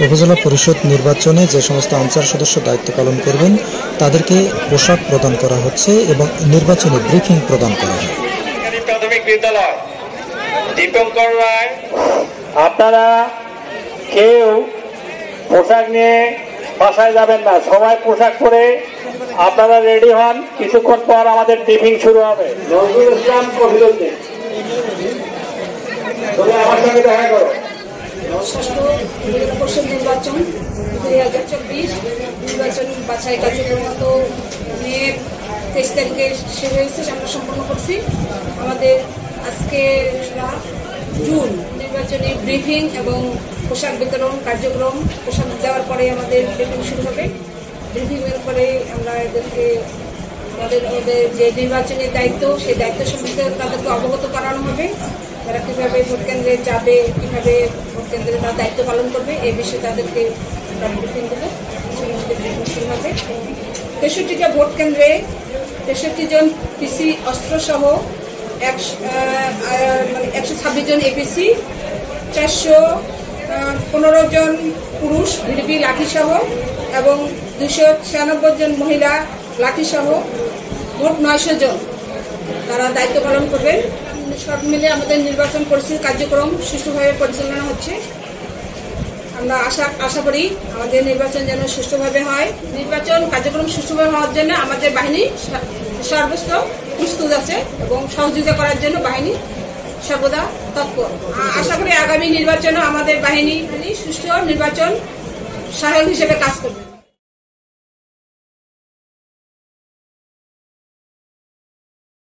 উপজেলা পরিষদ নির্বাচনে যে সমস্ত আনসার সদস্য দায়িত্ব পালন করবেন তাদেরকে পোশাক প্রদান করা হচ্ছে এবং নির্বাচনী ব্রিফিং প্রদান করা হয়। প্রাথমিক বিদ্যালয় দীপঙ্কর রায়, আপনারা কেউ পোশাক নিয়ে বাসায় যাবেন না, সবাই পোশাক পরে আপনারা রেডি হন। কিছুক্ষণ পর আমাদের ব্রিফিং শুরু হবে। নজরুল ইসলাম কবিরুদ্দিন, তুমি আমার সঙ্গে দেখা করো। উপজেলা পরিষদ নির্বাচন 2024 নির্বাচন বাছাই কার্যক্রম গত মে 23 তারিখে শুরু হয়েছে, আমরা সম্পন্ন করছি। আমাদের আজকে জুন নির্বাচনী ব্রিফিং এবং পোশাক বিতরণ কার্যক্রম, পোশাক দেওয়ার পরে আমাদের ব্রিফিং শুরু হবে। ব্রিফিংয়ের পরে আমরা এদেরকে আমাদের যে নির্বাচনী দায়িত্ব, সেই দায়িত্ব সম্পর্কে তাদেরকে অবগত করানো হবে। তারা কীভাবে ভোট কেন্দ্রে যাবে, কীভাবে ভোট কেন্দ্রে তার দায়িত্ব পালন করবে, এই বিষয়ে তাদেরকে ব্রিফিং দেবে। শুরু হবে 63টা ভোট কেন্দ্রে 63 জন পিসি অস্ত্রসহ 126 জন এপিসি, 415 জন পুরুষ ভিডিপি লাঠিসহ এবং 296 জন মহিলা লাঠিসহ মোট 900 জন তারা দায়িত্ব পালন করবেন। সব মিলে আমাদের নির্বাচন পরিস্থিতি কার্যক্রম সুষ্ঠুভাবে পরিচালনা হচ্ছে। আমরা আশা করি আমাদের নির্বাচন যেন সুষ্ঠুভাবে হয়। নির্বাচন কার্যক্রম সুষ্ঠুভাবে হওয়ার জন্য আমাদের বাহিনী সর্বোচ্চ প্রস্তুত আছে এবং সহযোগিতা করার জন্য বাহিনী সর্বদা তৎপর। আশা করি আগামী নির্বাচনে আমাদের বাহিনী সুষ্ঠু নির্বাচন সহায়ক হিসেবে কাজ করবে।